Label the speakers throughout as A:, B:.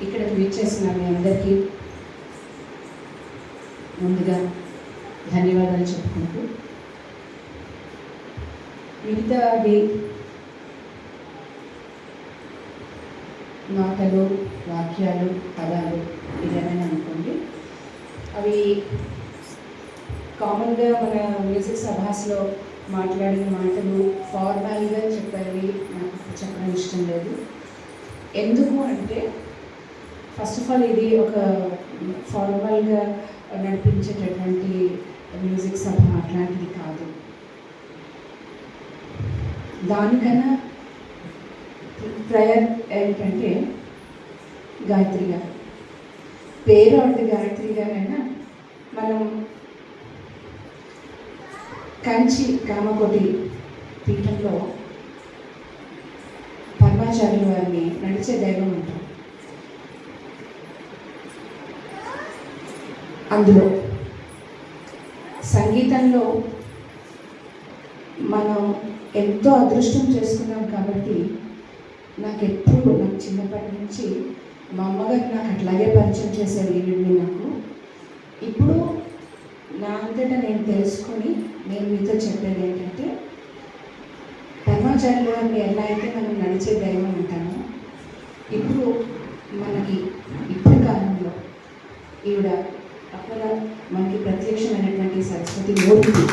A: ఇక్కడికి విచ్చేసిన మీ అందరికీ ముందుగా ధన్యవాదాలు చెప్పుకుంటూ మిగతాది మాటలు వాక్యాలు పదాలు ఇదేమైనా అనుకోండి, అవి కామన్గా మన మ్యూజిక్ సభాస్లో మాట్లాడిన మాటలు ఫార్మాల్గా చెప్పేవి నాకు చెప్పడం ఇష్టం లేదు. ఎందుకు అంటే ఫస్ట్ ఆఫ్ ఆల్ ఇది ఒక ఫార్మల్గా నడిపించేటటువంటి మ్యూజిక్ సభ అట్లాంటిది కాదు. దానికన్నా ప్రయర్ ఏంటంటే గాయత్రి గారు పేరు అంటే గాయత్రి గారైనా మనం కంచి కామకోటి పీఠంలో పరమాచార్యుల వారిని నడిచే దైవం ఉంటాం. అందులో సంగీతంలో మనం ఎంతో అదృష్టం చేసుకున్నాం కాబట్టి నాకు చిన్నప్పటి నుంచి మా అమ్మగారు నాకు అట్లాగే పరిచయం చేశారు ఈవిడ్ని. నాకు ఇప్పుడు నా అంతటా నేను తెలుసుకొని నేను మీతో చెప్పేది ఏంటంటే, పరమాచార్యుల వారిని ఎలా అయితే మనం నడిచే దైవం ఉంటామో, ఇప్పుడు ఇప్పుడు కాలంలో ఈవిడ అక్కడ మనకి ప్రత్యక్షమైనటువంటి సరస్వతి మూర్తి.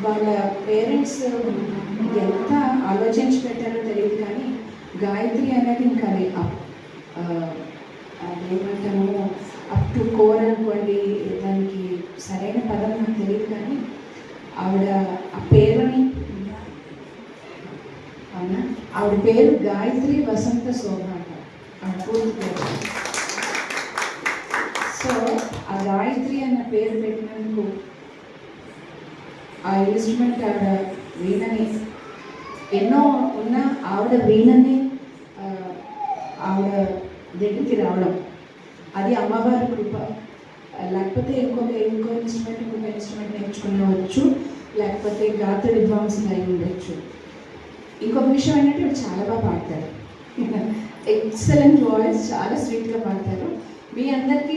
A: వాళ్ళ పేరెంట్స్ ఎంత ఆలోచించి పెట్టారో తెలియదు, కానీ గాయత్రి అనేది ఇంకా అదేమంటాము అప్ టు కోర్ అనుకోండి, దానికి సరైన పదం నాకు తెలియదు, కానీ ఆవిడ ఆ పేరుని అవునా, ఆవిడ పేరు గాయత్రి వసంత శోభ అంట, ఆవిడ పూర్తి పేరు. సో ఆ గాయత్రి అన్న పేరు పెట్టినందుకు ఆ ఇన్స్ట్రుమెంట్ ఆవిడ వీణని ఎన్నో ఉన్న ఆవిడ వీణని ఆవిడ దగ్గరికి రావడం, అది అమ్మవారి కృప. లేకపోతే ఇంకో ఇన్స్ట్రుమెంట్ నేర్చుకునేవచ్చు, లేకపోతే గాత్ర విద్వాంసులు అయి ఉండొచ్చు. ఇంకొక విషయం ఏంటంటే చాలా బాగా పాడతారు, ఎక్సలెంట్ వాయిస్, చాలా స్వీట్గా పాడతారు. మీ అందరికీ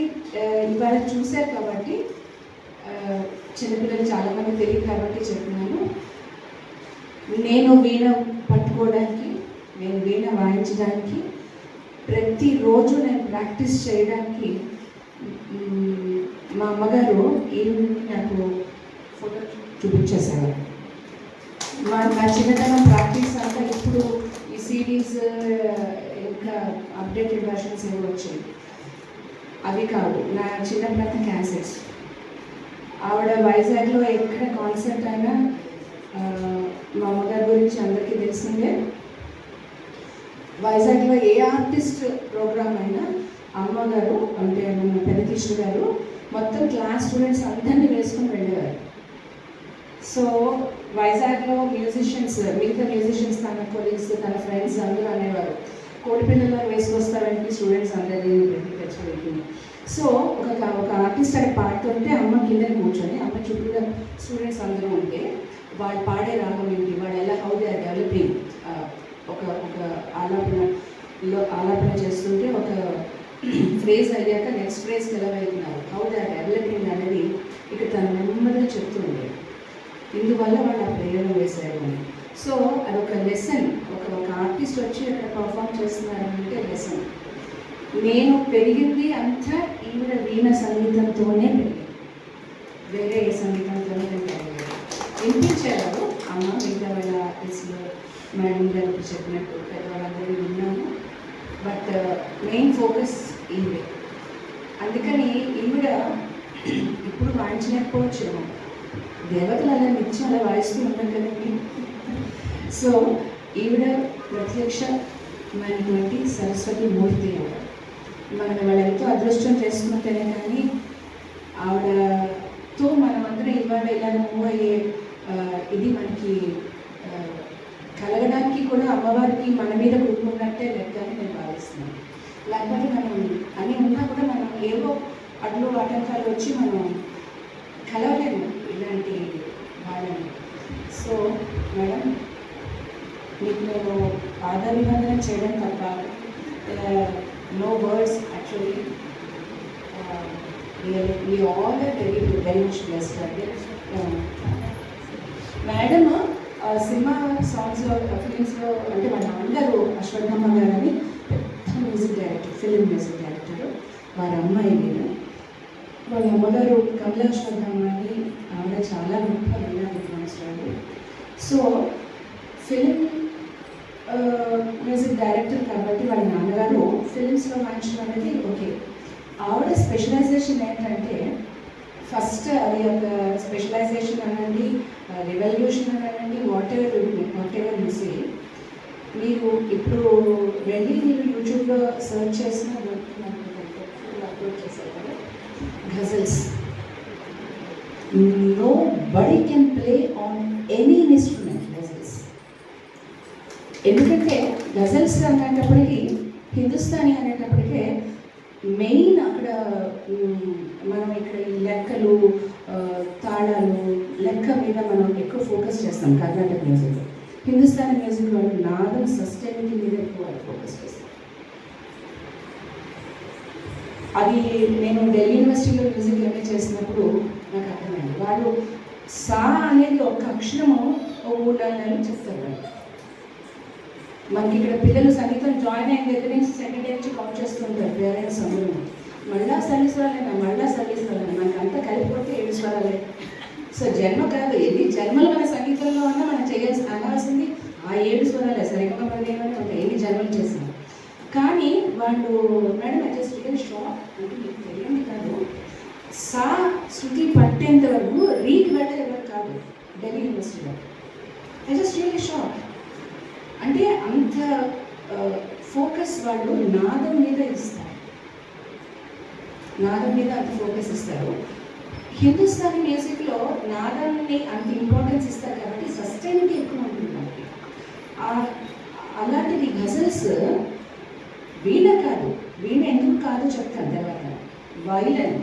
A: ఇవాళ చూశారు కాబట్టి, చిన్నపిల్లలు చాలామంది తెలియదు కాబట్టి చెప్తున్నాను. నేను వీణ పట్టుకోవడానికి, నేను వీణ వాయించడానికి, ప్రతిరోజు నేను ప్రాక్టీస్ చేయడానికి మా అమ్మగారు ఈవినింగ్ నాకు ఫోటో చూపించేశారు. నా చిన్నతనం ప్రాక్టీస్ అంతా ఇప్పుడు ఈ సిడీస్ ఇంకా అప్డేటెడ్ వర్షన్స్ ఏవో వచ్చాయి, అవి కాదు. నా చిన్నప్పుడు క్యాసెట్స్. ఆవిడ వైజాగ్లో ఎక్కడ కాన్సర్ట్ అయినా మా అమ్మగారి గురించి అందరికీ తెలిసిందే. వైజాగ్లో ఏ ఆర్టిస్ట్ ప్రోగ్రామ్ అయినా అమ్మగారు అంటే మన పెదకృష్ణ గారు మొత్తం క్లాస్ స్టూడెంట్స్ అందరినీ వేసుకొని వెళ్ళేవారు. సో వైజాగ్లో మిగతా మ్యూజిషియన్స్ తన కొలీగ్స్, తన ఫ్రెండ్స్ అందరూ అనేవారు, కోడిపిల్లల్లో వేసుకొస్తారంటే స్టూడెంట్స్ అందరినీ తెచ్చి. సో ఒక ఆర్టిస్ట్ అక్కడ పాడుతుంటే అమ్మ కింద కూర్చొని, అమ్మ చుట్టూ స్టూడెంట్స్ అందరూ ఉంటే వాళ్ళు పాడే రాగం ఏంటి, వాళ్ళు ఎలా హౌ దే ఆర్ డెవలపింగ్, ఒక ఆలాపన చేస్తుంటే ఒక ఫ్రేజ్ అయ్యాక నెక్స్ట్ ఫ్రేజ్కి ఎలా వెళ్తున్నారు, హౌ దే ఆర్ డెవలపింగ్ అనేది ఇక్కడ తన నెమ్మదిగా చెప్తుంది. ఇందువల్ల వాళ్ళు ఆ ప్రయోగం వేశారు అని. సో అదొక లెసన్. ఒక ఆర్టిస్ట్ వచ్చి అక్కడ పర్ఫామ్ చేస్తున్నారంటే లెసన్. నేను పెరిగింది అంతా ఈవిడ వీణ సంగీతంతోనే పెరిగింది, వేరే ఏ సంగీతంతోనే పెరిగారు. వినిపించేవారు అమ్మ, మిగతా వాళ్ళ ఆర్టిస్టులు మేడం గారికి చెప్పినట్టు పెద్దవాళ్ళందరూ విన్నాము. బట్ మెయిన్ ఫోకస్ ఈవిడ. అందుకని ఈవిడ ఇప్పుడు వాయించలేకపోవచ్చేమో, దేవతలు అలా నిత్యం అలా వాయిస్తూ ఉంటాం కదండి. సో ఈవిడ ప్రత్యక్షమైనటువంటి సరస్వతి మూర్తి. వాళ్ళు ఎంతో అదృష్టం చేసుకుంటేనే కానీ ఆవిడతో మనమందరం ఇవాళ ఇలా మూవ్ అయ్యే ఇది మనకి కలగడానికి కూడా అమ్మవారికి మన మీద కూరుకున్నట్టే లెక్కని నేను భావిస్తున్నాను. లేకపోతే మనం అన్నీ ఉన్నా కూడా మనం ఏవో అడ్లు ఆటంకాలు వచ్చి మనం కలవలేము ఇలాంటి వాళ్ళని. సో మేడం, మీకు నేను పాదాభివందనం చేయడం తప్ప no words actually. we all are very much blessed అండి. మేడం సినిమా సాంగ్స్లో ఫిలిమ్స్లో అంటే మన అందరూ అశ్వత్థమ్మ గారు అని పెద్ద music director, film music director. వారి అమ్మాయి నేను, వాళ్ళ అమ్మగారు కమలా అశ్వత్థమ్మ అని ఆవిడ చాలా గొప్ప మహిళా విద్వాంసురాలు. సో ఫిలిం మ్యూజిక్ డైరెక్టర్ కాబట్టి వాళ్ళ నాన్నగారు ఫిలిమ్స్లో వాయించడం అనేది ఓకే. ఆవిడ స్పెషలైజేషన్ ఏంటంటే ఫస్ట్ అది ఒక స్పెషలైజేషన్ అనండి, రెవల్యూషన్ అనండి, వాట్ ఎవర్ యూసీ. మీరు ఇప్పుడు వెళ్ళి మీరు యూట్యూబ్లో సర్చ్ చేసిన అప్లోడ్ చేశారు కదా ghazals. Nobody can play on any instrument ghazals. ఎందుకంటే గజల్స్ అనేటప్పటికీ, హిందుస్థానీ అనేటప్పటికే మెయిన్ అక్కడ మనం ఇక్కడ ఈ లెక్కలు, తాళాలు, లెక్క మీద మనం ఎక్కువ ఫోకస్ చేస్తాం కర్ణాటక మ్యూజిక్లో. హిందుస్థానీ మ్యూజిక్ వాళ్ళు నాదం సస్టైనిటీ మీద ఎక్కువ ఫోకస్ చేస్తాం. అది నేను ఢిల్లీ యూనివర్సిటీలో మ్యూజిక్ ఎంఏ చేసినప్పుడు నాకు అర్థమైంది. వాళ్ళు సా అనేది ఒక అక్షరము ఒక 3-4 నెలలు చెప్తారు వాళ్ళు. మనకి ఇక్కడ పిల్లలు సంగీతం జాయిన్ అయిన దగ్గర నుంచి సెకండ్ డే నుంచి కౌంట్ చేస్తుంటారు పేరెంట్స్ అందరూ. మళ్ళా సల్లీస్వరాలేనా, మళ్ళా సల్లీస్వరాలేనా, మనకి అంతా కలిపిపోతే 7 స్వరాలే. సో జన్మ కాదు, ఎన్ని జన్మలు మన సంగీతంలో ఉన్నా మనం అనాల్సింది ఆ 7 స్వరాలే. సరిగ్గా పదిహేను ఉంటాయి ఎన్ని జన్మలు చేసినా. కానీ వాళ్ళు మేడం జస్ట్ రియల్ షాక్ అంటే మీకు తెలియంది కాదు, సా శృతి పట్టేంత వరకు రీకి వెళ్ళేవారు కాదు ఢిల్లీ యూనివర్సిటీలో. I just real shock. అంటే అంత ఫోకస్ వాళ్ళు నాదం మీద ఇస్తారు, నాదం మీద అంత ఫోకస్ ఇస్తారు. హిందుస్థానీ మ్యూజిక్లో నాదాన్ని అంత ఇంపార్టెన్స్ ఇస్తారు కాబట్టి సస్టైనిటీ ఎక్కువ ఉంటుంది మనకి. అలాంటిది గజల్స్ వీణ కాదు, వీణ ఎందుకు కాదు చెప్తాను తర్వాత. వైలన్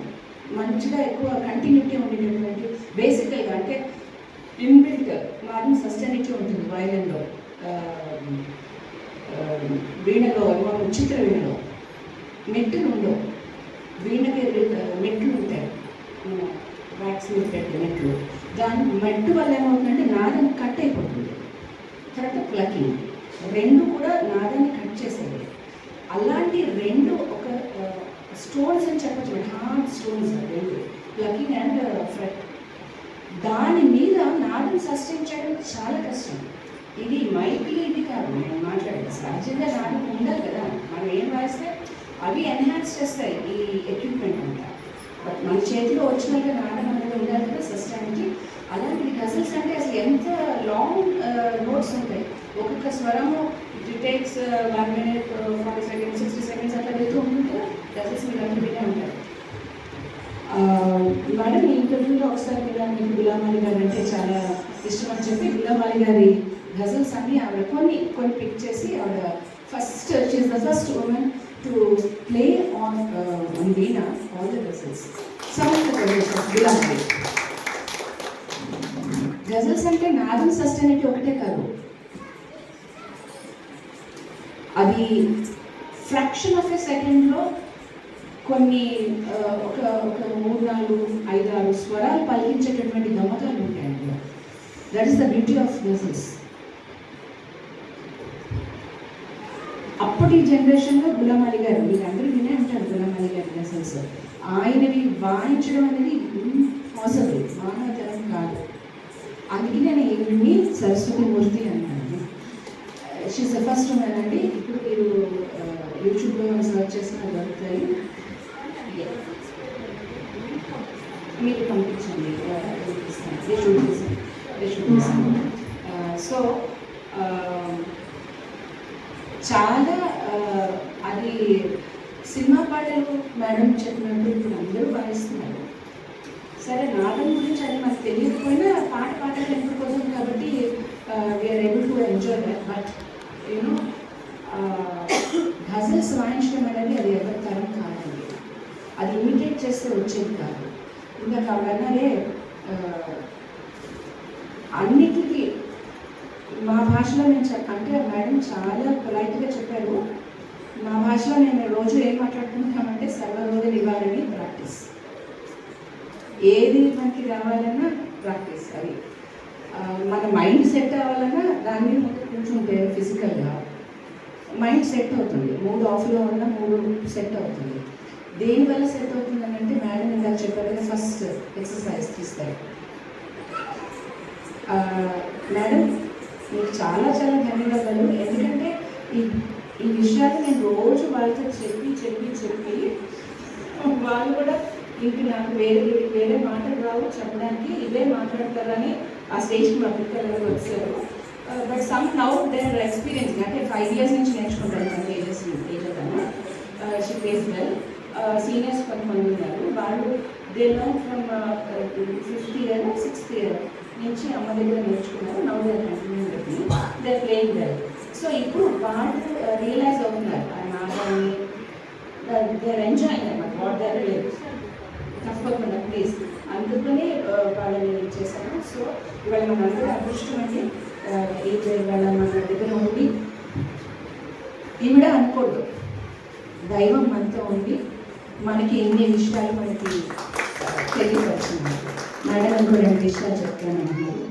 A: మంచిగా ఎక్కువ కంటిన్యూటీ ఉండేటటువంటి బేసికల్గా అంటే ఇన్బిల్ట్ మాత్రం సస్టైనిటీ ఉంటుంది వైలన్లో. వీణలో ఏమో చిత్ర వీణలో మెట్టులు ఉండవు, వీణకి మెట్లు ఉంటాయి, వ్యాక్స్ మీద పెట్టే మెట్లు. దాని మెట్టు వల్ల ఏమవుతుందంటే నాదం కట్ అయిపోతుంది. తర్వాత ప్లకింగ్, రెండు కూడా నాదాన్ని కట్ చేసేది. అలాంటి రెండు ఒక స్టోన్స్ అని చెప్పచ్చు, హార్డ్ స్టోన్స్ రెండు, ప్లకింగ్ అండ్ ఫ్రెట్. దాని మీద నాదం సస్టైన్ చేయడం చాలా కష్టం. ఇది మైక్లీ ఇది కాదు నేను మాట్లాడేది, సహజంగా నాదం ఉండాలి కదా. మనం ఏం వాయిస్తే అవి ఎన్హాన్స్ చేస్తాయి ఈ ఎక్విప్మెంట్ అంతా. బట్ మన చేతిలో ఒరిజినల్గా నాదం అనేది ఉండాలి కదా సస్టైన్కి. అలాంటి గజల్స్ అంటే అసలు ఎంత లాంగ్ నోట్స్ ఉంటాయి. ఒక్కొక్క స్వరము it takes 1 minute 40 seconds 60 seconds అట్లా వెళ్తూ ఉంటుంది కదా. గజల్స్ మీరు అంటునే ఉంటారు. మేడం ఈ ఇంటర్వ్యూలో ఒకసారి మీరు మీకు గులాం అలీ గారు అంటే చాలా ఇష్టం అని చెప్పి గులాం అలీ గారి గజల్స్ అన్ని ఆవిడ కొన్ని పిక్ చేసి ఆవిడ she's the first women to play on veena all the ghazals. Some of the ghazals Ghulam Ali. Ghazals అంటే నాదం సస్టైనిటీ ఒకటే కాదు, అది ఫ్రాక్షన్ ఆఫ్ ఎ సెకండ్లో కొన్ని ఒక 3-4-5-6 స్వరాలు పలికించేటటువంటి గమకాలు ఉంటాయి అందులో. That is the beauty of ghazals. అప్పటి జనరేషన్లో గులాం అలీ గారు, మీరు అందరూ వినే ఉంటారు గులాం అలీ గారి గజల్స్. ఆయనవి వాయించడం అనేది ఇంపాసిబుల్, మానవతరం కాదు. అందుకే నేను ఈవిడ్ని సరస్వతి మూర్తి అంటాను. షీఈస్ ద ఫస్ట్ ఉమెన్ అండి. ఇప్పుడు మీరు యూట్యూబ్లో సర్చ్ చేసిన దొరుకుతాయి, మీరు పంపించండి, చూపిస్తాను. సో చాలా అది సినిమా పాటలు మేడం చెప్పినట్టు ఇప్పుడు అందరూ వాయిస్తున్నారు. సరే నాదం గురించి అది మనకు తెలియకపోయినా పాటలు ఎందుకు కోసం కాబట్టి we are able to enjoy that. But you know ghazals వాయించడం అనేది అది ఎవరి తరం కాదండి, అది ఇమిటేట్ చేస్తే వచ్చేది కాదు. ఇంకా కావాలన్నారే అన్నిటికీ మా భాషలో నేను అంటే మేడం చాలా పొలైట్గా చెప్పారు. మా భాషలో నేను రోజు ఏం మాట్లాడుకుంటున్నామంటే సర్వరోగ నివారణి ప్రాక్టీస్. ఏది మనకి రావాలన్నా ప్రాక్టీస్. అది మన మైండ్ సెట్ అవ్వాలన్నా దాని మీద ముందు కూర్చుంటే ఫిజికల్గా మైండ్ సెట్ అవుతుంది. మూడు ఆఫ్లో ఉన్న మూడు సెట్ అవుతుంది. దేనివల్ల సెట్ అవుతుంది అని అంటే మేడం ఇందాక చెప్పారు, ఫస్ట్ ఎక్సర్సైజ్ తీస్తారు. మేడం మీకు చాలా చాలా ధన్యవాదాలు. ఎందుకంటే ఈ విషయాలు నేను రోజు వాళ్ళతో చెప్పి వాళ్ళు కూడా ఇంక నాకు వేరే మాటలు రావు చెప్పడానికి, ఇవే మాట్లాడతారని ఆ స్టేజ్కి పంపించాలని వచ్చారు. But some now their experience అంటే 5 years నుంచి నేర్చుకుంటాను మన ఏజతను. She plays well. సీనియర్స్ కొంతమంది ఉన్నారు, వాళ్ళు they learn from 5th year 6th year నుంచి అమ్మ దగ్గర నేర్చుకున్నారు. Now they continuing with me, they playing well. So ఇప్పుడు వాళ్ళు రియలైజ్ అవుతున్నారు ఆ నాగాన్ని, దే ఆర్ ఎంజాయింగ్ అన్నమాట వాట్ దే ఆర్ డూయింగ్. తప్పకుండా ప్లీజ్, అందుకని వాళ్ళని చేశాను. సో ఇవాళ మనందరూ అదృష్టం అండి. ఇవాళ మన దగ్గర ఉండి ఈవిడ అనుకోవద్దు, దైవం మనతో ఉండి మనకి ఎన్ని విషయాలు మనకి తెలియపరిచింది. మేడం ఇంకో 2 విషయాలు చెప్తాను అన్నారు.